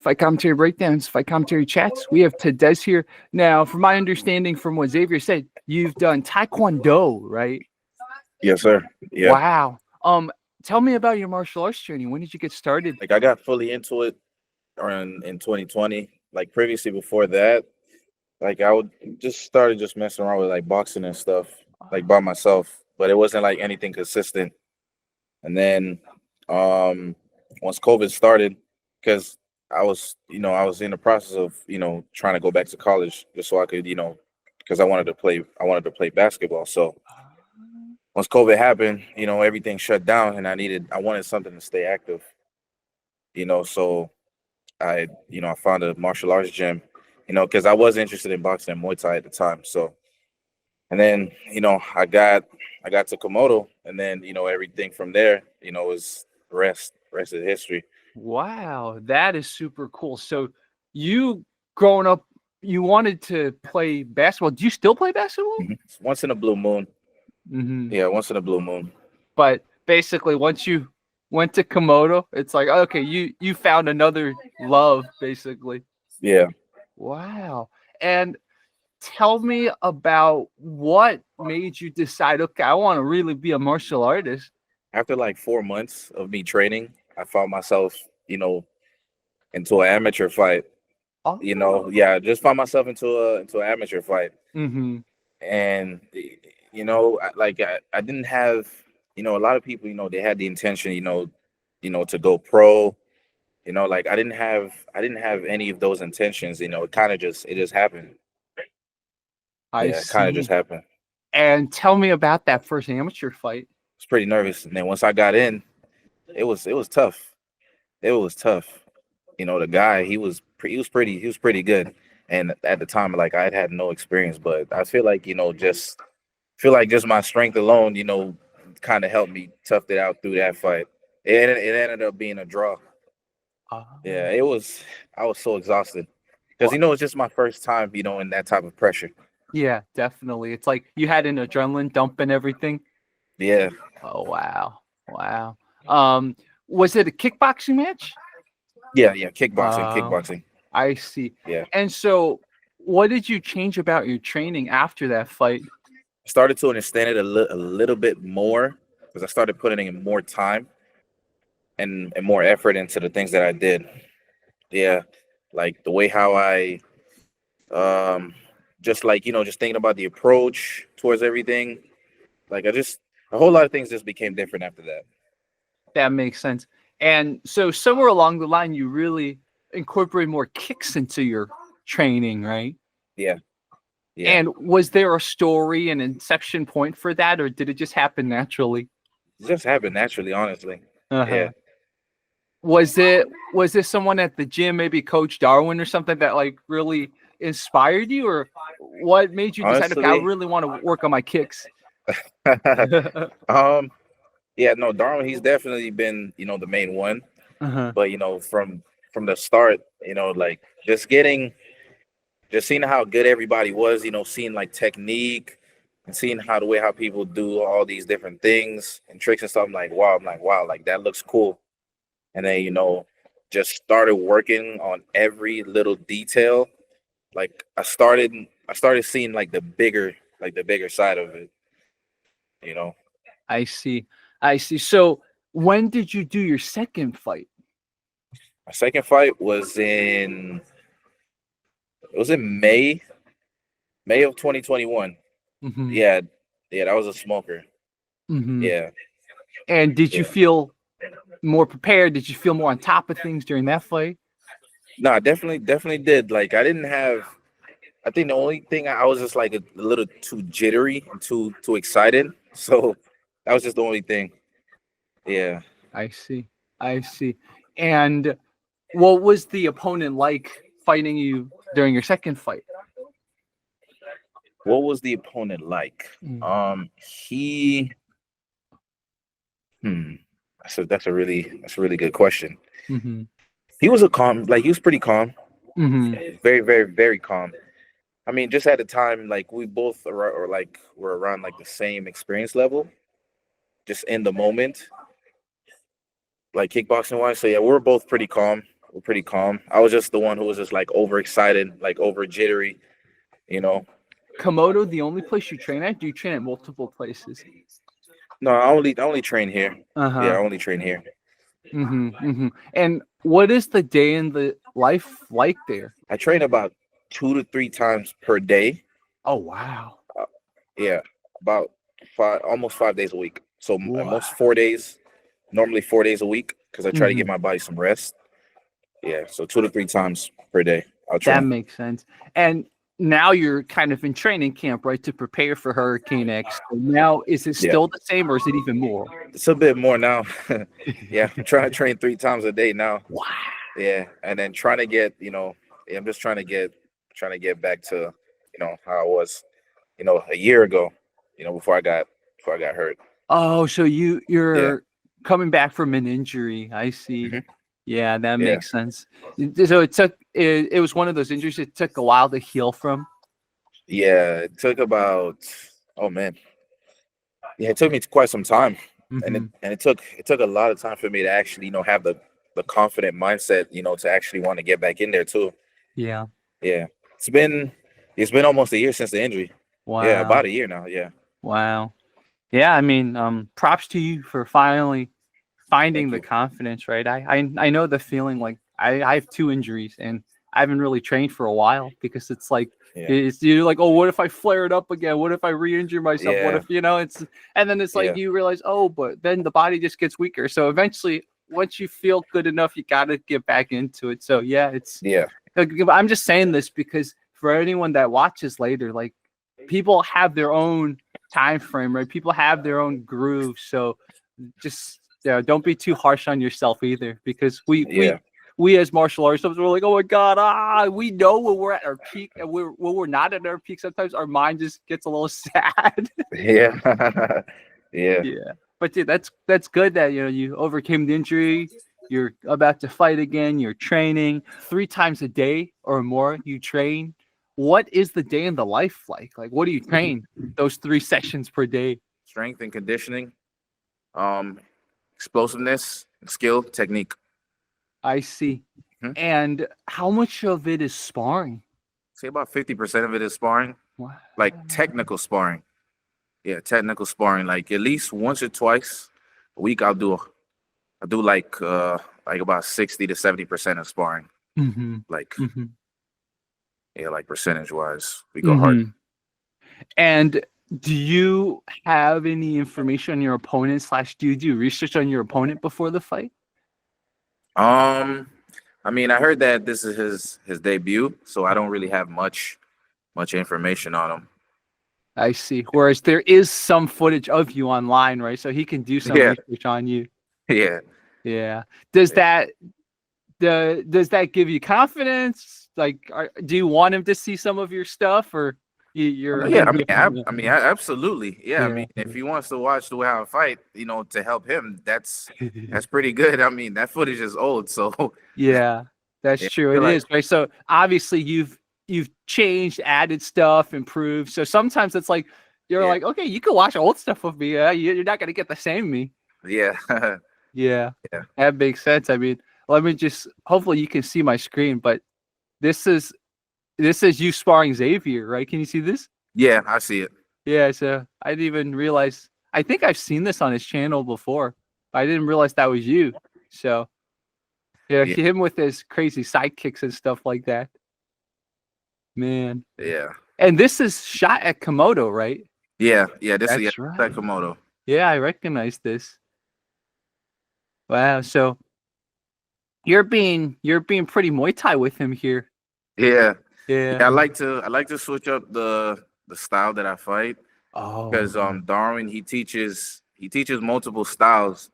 Fight Commentary Breakdowns, Fight Commentary Chats. We have Tadesz here. Now, from my understanding from what Xavier said, you've done taekwondo, right? Yes, sir. Yeah. Wow. Tell me about your martial arts journey. When did you get started? Like I got fully into it in 2020. Like previously before that, like I would just started just messing around with like boxing and stuff, like by myself, but it wasn't like anything consistent. And then once COVID started, because I was in the process of, trying to go back to college just so I could, because I wanted to play basketball. So once COVID happened, everything shut down and I wanted something to stay active, so I found a martial arts gym, because I was interested in boxing and Muay Thai at the time. So, and then, I got to Komodo, and then, everything from there, was rest of history. Wow, that is super cool. So you growing up, you wanted to play basketball. Do you still play basketball? Once in a blue moon. Mm-hmm. Yeah, once in a blue moon. But basically, once you went to Komodo, it's like, okay, you found another love, basically. Yeah. Wow. And tell me about what made you decide, okay, I want to really be a martial artist. After like 4 months of me training, I found myself, into an amateur fight. Oh. Yeah, I just found myself into an amateur fight. Mm-hmm. And I didn't have, a lot of people, they had the intention, to go pro. Like I didn't have any of those intentions. It just happened. I Yeah, it kind of just see. happened. And tell me about that first amateur fight. I was pretty nervous, and then once I got in, it was tough. It was tough. The guy, he was pretty good. And at the time, like I had no experience, but I feel like, just my strength alone, kind of helped me tough it out through that fight. It ended up being a draw. Yeah, it was. I was so exhausted because it's just my first time, in that type of pressure. Yeah, definitely. It's like you had an adrenaline dump and everything. Yeah, Oh wow. Wow. Um, was it a kickboxing match? yeah. Kickboxing, Uh, kickboxing. I see. Yeah, And so what did you change about your training after that fight? started to understand it a little bit more because I started putting in more time and more effort into the things that I did. Yeah, like the way how I just like just thinking about the approach towards everything. Like a whole lot of things just became different after that. That makes sense. And so somewhere along the line you really incorporate more kicks into your training, right? Yeah, yeah. And was there a story, an inception point for that, or did it just happen naturally? It just happened naturally, honestly. Uh-huh. Yeah. Was this someone at the gym, maybe Coach Darwin or something that like really inspired you, or what made you decide, okay, I Honestly, really want to work on my kicks? um, yeah, no, Darwin, he's definitely been, the main one. Uh-huh. But from the start, like just seeing how good everybody was, seeing like technique and seeing how the way how people do all these different things and tricks and stuff. I'm like, wow, like that looks cool. And then, just started working on every little detail. Like I started seeing like the bigger side of it, you know. I see. I see. So when did you do your second fight? My second fight was in May of 2021. Hmm. Yeah, yeah, that was a smoker. Hmm. Yeah, And did you yeah. feel more prepared? Did you feel more on top of things during that fight? No, I definitely did. Like I think the only thing I was just like a little too jittery and too excited. So that was just the only thing. Yeah. I see. I see. And what was the opponent like fighting you during your second fight? What was the opponent like? He hmm. That's a really good question. Mm-hmm. He was pretty calm. Mm-hmm. Very, very, very calm. I mean, just at the time, like we both were around like the same experience level, just in the moment, like kickboxing wise. So yeah, we were both pretty calm. were pretty calm. I was just the one who was just like overexcited, like over jittery, you know. Komodo, the only place you train at? Do you train at multiple places? No, I only train here. Yeah, I Uh-huh. only train here. And what is the day in the life like there? I train about 2 to 3 times per day. Oh wow. Uh, yeah, about almost 5 days a week. So Wow. most 4 days, normally 4 days a week, because I try to hmm give my body some rest. Yeah, so 2 to 3 times per day I'll That train. makes sense. And now you're kind of in training camp, right, to prepare for Hurricane X. So now, is it Yeah, still the same, or is it even more? it's a bit more now. Yeah, I'm trying to train 3 times a day now. Wow. Yeah, and then trying to get, yeah, I'm just trying to get back to, how I was, a year ago, before I got hurt. Oh, so Yeah. you're coming back from an injury. I see. hmm Yeah, that Yeah. makes sense. So it was one of those injuries that took a while to heal from. Yeah. It took about, oh man, yeah, it took me quite some time, and it hmm and it took a lot of time for me to actually, have the confident mindset, to actually want to get back in there too. Yeah. Yeah. It's been almost a year since the injury. Yeah, Wow. about a year now. Yeah. Wow. Yeah, I mean, props to you for finally finding Thank the you. confidence, right? I know the feeling. Like I have two injuries and I haven't really trained for a while because it's like Yeah. you're like, oh, what if I flare it up again? What if I re-injure myself? What Yeah. if it's and then it's like Yeah. you realize, oh, but then the body just gets weaker. So eventually, once you feel good enough, you got to get back into it. So yeah, it's Yeah. I'm just saying this because for anyone that watches later, like people have their own time frame, right? People have their own groove. So just don't be too harsh on yourself either, because Yeah. we as martial artists, we're like, oh my god, we know when we're at our peak, and when we're not at our peak. Sometimes our mind just gets a little sad. Yeah. Yeah. Yeah, but dude, that's good that you overcame the injury. You're about to fight again. You're training 3 times a day or more. You train. What is the day in the life like? Like, what do you train those 3 sessions per day? Strength and conditioning, um, explosiveness, skill, technique. I see. Hmm? And how much of it is sparring? Say about 50% of it is sparring, Wow. like technical sparring. Yeah, technical sparring. Like at least once or twice a week, I do like about 60 to 70% of sparring. Mm-hmm. Like Mm-hmm. yeah, like percentage wise, we go hard. Mm-hmm. And do you have any information on your opponent, slash do you do research on your opponent before the fight? Um, I mean, I heard that this is his debut, so I don't really have much information on him. I see. Whereas there is some footage of you online, right? So he can do some Yeah, research on you. yeah, Yeah. Does yeah. that does that give you confidence? Like, do you want him to see some of your stuff, or you're Yeah, I mean, indifferent? absolutely. Yeah, I Yeah. mean, if he wants to watch the way I fight, to help him, that's pretty good. I mean, that footage is old, so Yeah, that's yeah, I true. feel It like is, right? So obviously you've changed, added stuff, improved. So sometimes it's like you're yeah, like, okay, you can watch old stuff with me. You're not gonna get the same me. yeah, Yeah, yeah, that makes sense. I mean, let me just. Hopefully, you can see my screen, but this is you sparring Xavier, right? Can you see this? yeah. I see it. Yeah. So I didn't even realize. I think I've seen this on his channel before. But I didn't realize that was you. So yeah, Yeah, him with his crazy sidekicks and stuff like that. Man. yeah, And this is shot at Komodo, right? yeah, yeah. This is, yeah, That's right. that Komodo. Yeah, I recognize this. Wow. So you're being pretty Muay Thai with him here. Yeah, Yeah. yeah. I like to switch up the style that I fight, Oh. because Darwin, he teaches multiple styles,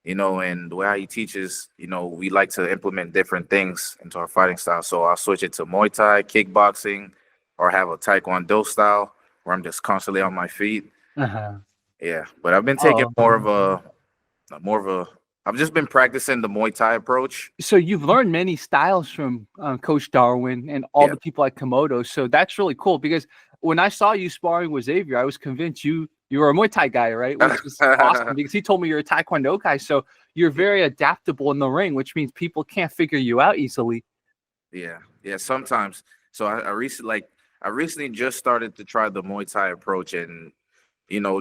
and the way how he teaches, we like to implement different things into our fighting style. So I'll switch it to Muay Thai, kickboxing, or have a taekwondo style where I'm just constantly on my feet. Uh-huh. Yeah, but I've been taking Oh. more of a I've just been practicing the Muay Thai approach. So you've learned many styles from Coach Darwin and all Yeah. the people at Komodo. So that's really cool because when I saw you sparring with Xavier, I was convinced you were a Muay Thai guy, right? Which is awesome because he told me you're a Taekwondo guy. So you're very adaptable in the ring, which means people can't figure you out easily. Yeah, yeah. Sometimes. So I recently just started to try the Muay Thai approach, and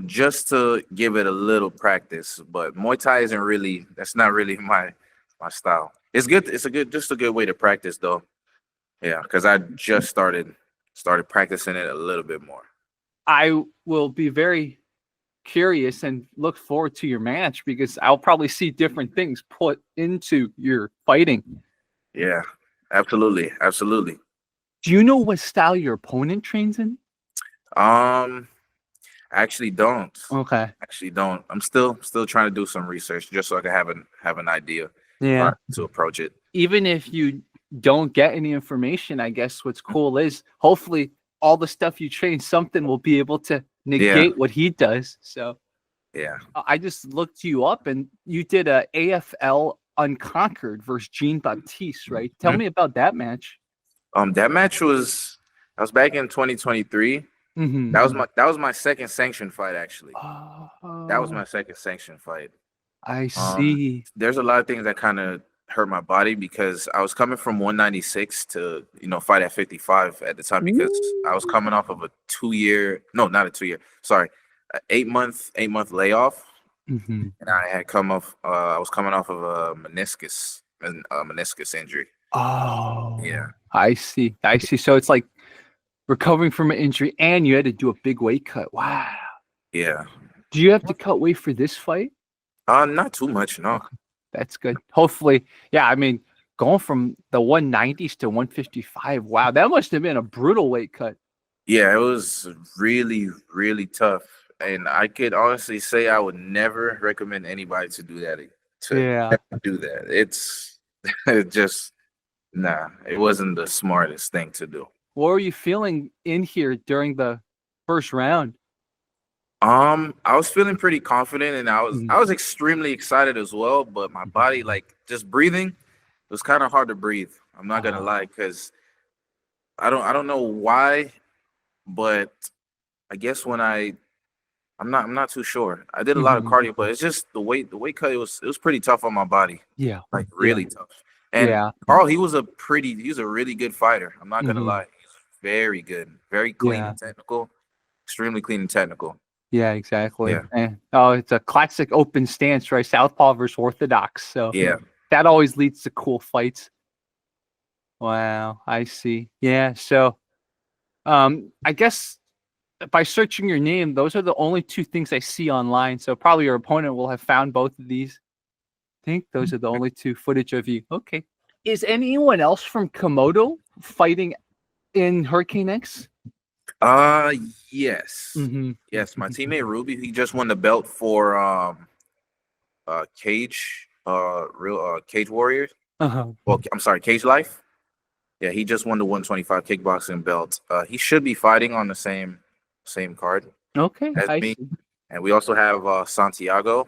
just to give it a little practice. But Muay Thai isn't really that's not really my style. It's good. It's just a good way to practice though. Yeah, because I just started practicing it a little bit more. I will be very curious and look forward to your match because I'll probably see different things put into your fighting. Yeah, absolutely, absolutely. Do you know what style your opponent trains in? Um, I actually don't. Okay. Actually don't. I'm still trying to do some research just so I can have an idea Yeah. to approach it. Even if you don't get any information, I guess what's cool is hopefully all the stuff you train, something will be able to Yeah, negate what he does. So yeah. I just looked you up and you did a AFL Unconquered versus Jean Baptiste, right? Tell Mhm. me about that match. That match was back in 2023. Mm-hmm. That was my second sanctioned fight actually. That was Oh, my second sanctioned fight. I see. There's a lot of things that kind of hurt my body because I was coming from 196 to fight at 55 at the time because I was coming off of a 2 year, no, not a 2 year, sorry, 8 month layoff, Mm-hmm. and I was coming off of a meniscus injury. Oh, Yeah, I see. I see. So it's like recovering from an injury and you had to do a big weight cut. Wow. yeah. Do you have to cut weight for this fight? Not too much, no. Okay, that's good. Hopefully, yeah. I mean, going from the 190s to 155. Wow, that must have been a brutal weight cut. Yeah, it was really, really tough. And I could honestly say I would never recommend anybody to do that. To Yeah. do that. It just, nah, it wasn't the smartest thing to do. What were you feeling in here during the first round? I was feeling pretty confident and I was Mhm. I was extremely excited as well, but my body, like just breathing, it was kind of hard to breathe. I'm not gonna Oh. lie, because I don't know why, but I guess I'm not too sure. I did a lot of Mhm. cardio, but it's just the weight cut, it was pretty tough on my body. Yeah. Like Yeah. really tough. And Yeah. Carl, he was a really good fighter. I'm not gonna Mhm. lie. He's very good, very clean Yeah. and technical, extremely clean and technical. Yeah, exactly. Yeah, And oh, it's a classic open stance, right? Southpaw versus orthodox. So yeah. that always leads to cool fights. Wow, I see. Yeah. So I guess by searching your name, those are the only two things I see online. So probably your opponent will have found both of these. I think those are the only two footage of you. Okay. Is anyone else from Komodo fighting in Hurricane X? Uh yes. Mm-hmm. Yes, my teammate Ruby, he just won the belt for Cage Warriors. Uh-huh. Well, I'm sorry, Cage Life. Yeah, he just won the 125 kickboxing belt. He should be fighting on the same card Okay, as I me. see. And we also have Santiago.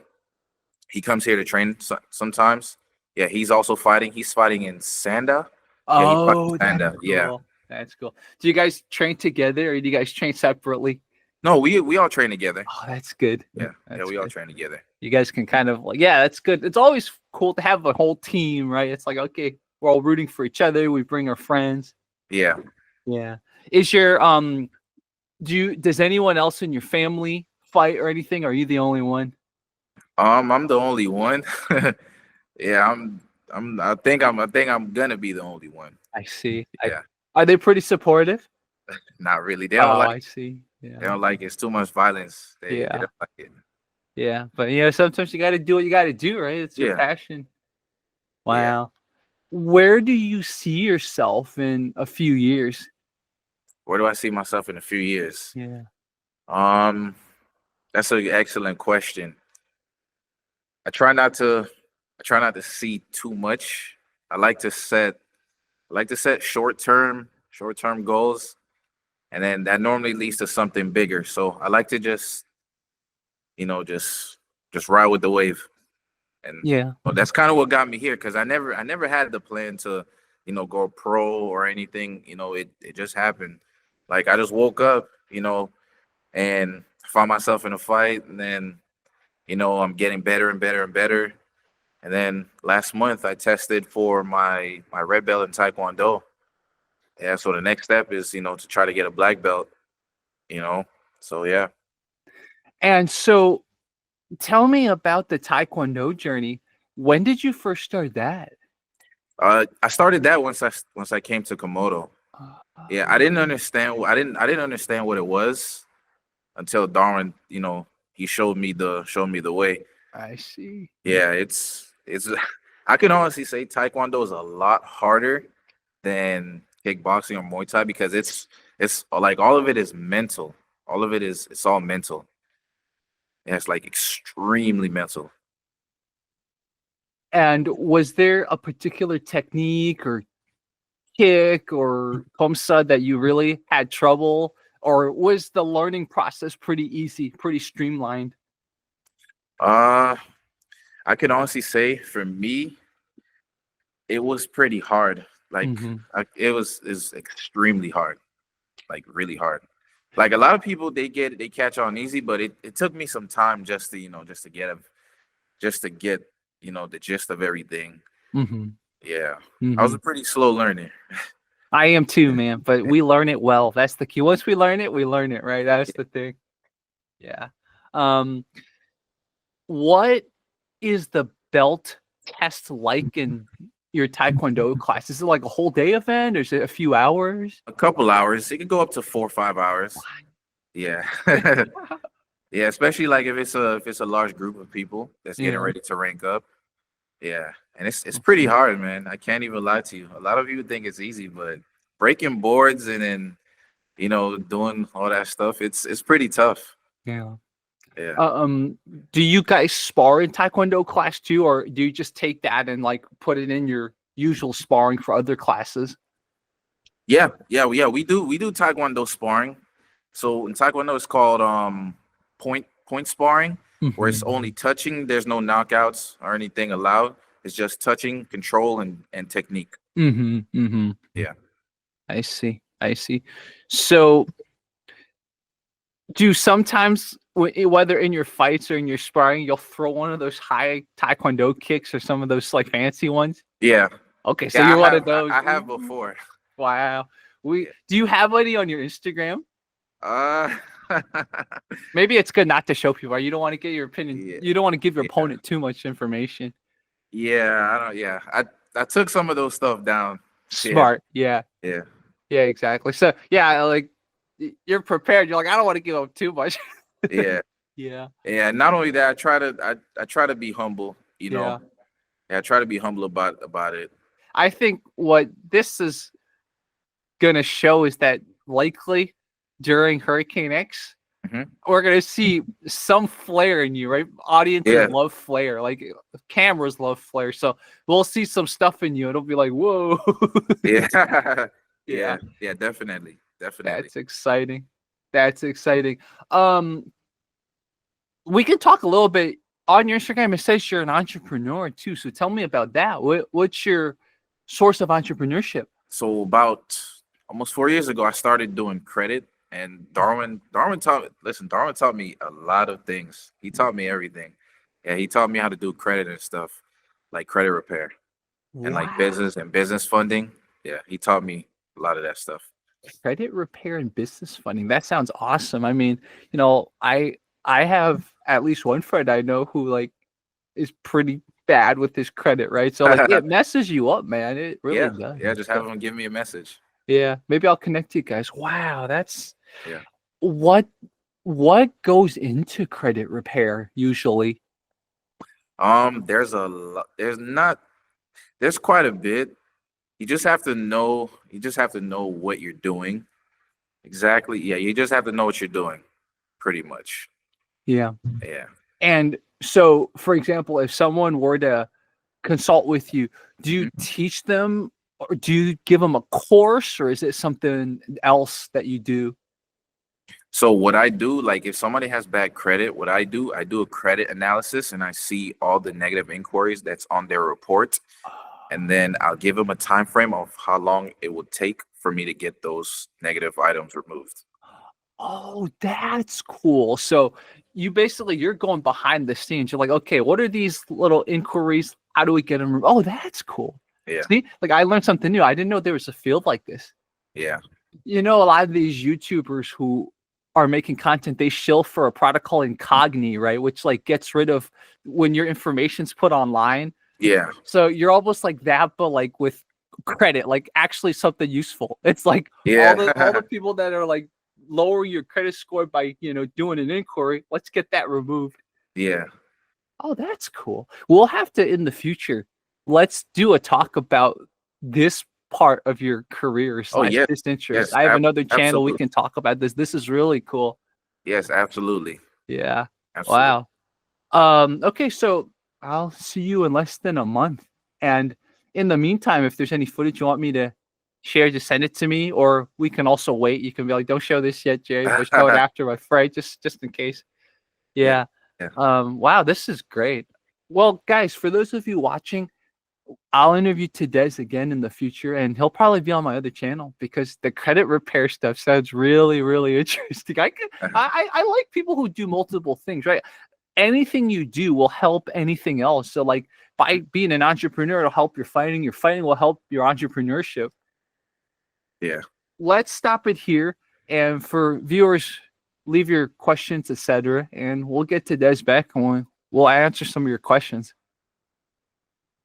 He comes here to train sometimes. Yeah, he's also fighting. He's fighting in Sanda. Yeah, he fights Oh, in that's Sanda. Yeah. cool. That's cool. Do you guys train together or do you guys train separately? No, we all train together. Oh, that's good. Yeah, yeah, That's we all good. train together. You guys can kind of like, yeah, that's good. It's always cool to have a whole team, right? It's like, okay, we're all rooting for each other. We bring our friends. Yeah. Yeah. Is your does anyone else in your family fight or anything? Or are you the only one? I'm the only one. Yeah, I think I'm gonna be the only one. I see. Yeah. Are they pretty supportive? Not really. Oh, I see. They Yeah. don't like it. It's too much violence. They Yeah. don't like it. Yeah. But sometimes you gotta do what you gotta do, right? It's your Yeah. passion. Yeah. Wow. Where do you see yourself in a few years? Where do I see myself in a few years? Yeah. Um, that's an excellent question. I try not to I try not to see too much. I like to set short term goals, and then that normally leads to something bigger. So I like to just ride with the wave. And Yeah. well, that's kind of what got me here because I never had the plan to go pro or anything. It just happened. Like I just woke up, and found myself in a fight, and then I'm getting better and better and better. And then last month I tested for my red belt in taekwondo. Yeah, so the next step is, to try to get a black belt, you know. So yeah. And so tell me about the taekwondo journey. When did you first start that? I started that once I came to Komodo. Yeah, I didn't Oh, understand. I didn't understand what it was until Darwin, he showed me the way. I see. Yeah, it's I can honestly say Taekwondo is a lot harder than kickboxing or Muay Thai because it's like all of it is mental. All of it's all mental. And it's like extremely mental. And was there a particular technique or kick or komsa that you really had trouble, or was the learning process pretty easy, pretty streamlined? Uh I can honestly say for me, it was pretty hard. Like Hmm. is extremely hard, like really hard. Like a lot of people, they catch on easy, but it took me some time just to get the gist of everything. Hmm. Yeah, I was Hmm. a pretty slow learner. I am too, man, but we learn it well. That's the key. Once we learn it, right? That's the thing. Yeah. Um, what is the belt test like in your taekwondo class? Is it like a whole day event, or is it a few hours? A couple hours, it could go up to 4 or 5 hours. Yeah, yeah, especially like if it's a large group of people that's getting Yeah. ready to rank up. Yeah, and it's pretty hard, man. I can't even lie to you. A lot of people think it's easy, but breaking boards and then doing all that stuff, it's pretty tough. Yeah. Yeah. Uh, um, do you guys spar in taekwondo class too, or do you just take that and like put it in your usual sparring for other classes? Yeah. We do taekwondo sparring. So in taekwondo, it's called point sparring, where it's Hmm. only touching. There's no knockouts or anything allowed. It's just touching, control, and technique. Hmm. Hmm. Yeah. I see. I see. So, do sometimes, whether in your fights or in your sparring, you'll throw one of those high taekwondo kicks or some of those like fancy ones? Yeah. Okay, so Yeah. I you're one of have I those. I have Ooh, before. wow. We Yeah. do you have any on your Instagram? Uh. Maybe it's good not to show people, right? You don't want to get your opinion. Yeah. You don't want to give your Yeah. opponent too much information. Yeah. I don't. Yeah. I took some of those stuff down. Yeah. Smart. Yeah. Yeah. Yeah, exactly. So, yeah, like you're prepared. You're like, I don't want to give up too much. Yeah. Yeah. Yeah. Not only that, I try to be humble. Yeah. Yeah, I try to be humble about it. I think what this is going to show is that likely during Hurricane X, Mhm. we're going to see some flair in you, right? Audiences Yeah. love flair, like cameras love flair. So we'll see some stuff in you. It'll be like, whoa. Yeah. Yeah, Yeah. Definitely. Definitely. that's exciting. That's exciting. Um, we can talk a little bit on your Instagram. It says you're an entrepreneur too. So tell me about that. What's your source of entrepreneurship? So about almost 4 years ago, I started doing credit, and Darwin taught me a lot of things. He taught me everything. Yeah, he taught me how to do credit and stuff, like credit repair and like Wow. business funding. Yeah, he taught me a lot of that stuff. Credit repair and business funding. That sounds awesome. I mean, I have at least one friend I know who like is pretty bad with his credit, right? So like it messes you up, man. It really Yeah, does. yeah. Just have So him give me a message. yeah, maybe I'll connect you guys. Wow, that's Yeah. what what goes into credit repair usually? There's a lot. There's not. There's quite a bit. You just have to know. You just have to know what you're doing. Exactly. Yeah, you just have to know what you're doing, pretty much. Yeah. Yeah. And so, for example, if someone were to consult with you, do you Mhm. teach them or do you give them a course or is it something else that you do? So what I do, like if somebody has bad credit, what I do a credit analysis and I see all the negative inquiries that's on their report, and then I'll give them a time frame of how long it would take for me to get those negative items removed. Oh, that's cool. So you basically you're going behind the scenes. You're like, okay, what are these little inquiries? How do we get them? Oh, that's cool. Yeah. See, like I learned something new. I didn't know there was a field like this. Yeah. You know, a lot of these YouTubers who are making content, they shill for a product called Incogni, right? Which like gets rid of when your information's put online. Yeah. So you're almost like that, but like with credit, like actually something useful. It's like all the Yeah. people that are like lower your credit score by doing an inquiry. Let's get that removed. Yeah. Oh, that's cool. We'll have to in the future. Let's do a talk about this part of your career Oh, slash yes. this interest. Yes. I have another channel we Absolutely. can talk about this. This is really cool. Yes, absolutely. Yeah. Absolutely. Wow. Okay, so I'll see you in less than a month. And in the meantime, if there's any footage you want me to share, just send it to me, or we can also wait. You can be like, don't show this yet, Jerry, but show it after my fright, just in case. Yeah. Yeah. Wow, this is great. Well, guys, for those of you watching, I'll interview Tadesz again in the future, and he'll probably be on my other channel because the credit repair stuff sounds really, really interesting. I like people who do multiple things, right? Anything you do will help anything else. So, like by being an entrepreneur, it'll help your fighting. Your fighting will help your entrepreneurship. Yeah. Let's stop it here, and for viewers, leave your questions, etc., and we'll get Tadesz back and we'll answer some of your questions.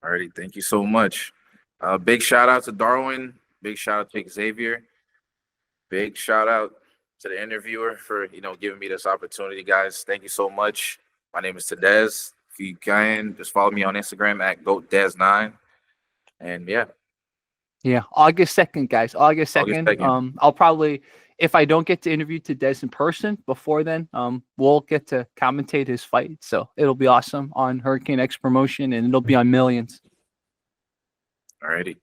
Alrighty, thank you so much. Big shout out to Darwin. Big shout out to Xavier. Big shout out to the interviewer for giving me this opportunity, guys. Thank you so much. My name is Tadesz. If you can, just follow me on Instagram at GoatDez9. And Yeah, August 2nd, guys. August 2nd. 2nd. I'll probably, if I don't get to interview Tadesz in person before then, we'll get to commentate his fight. So it'll be awesome on Hurricane X Promotion, and it'll be on Millions. Alrighty.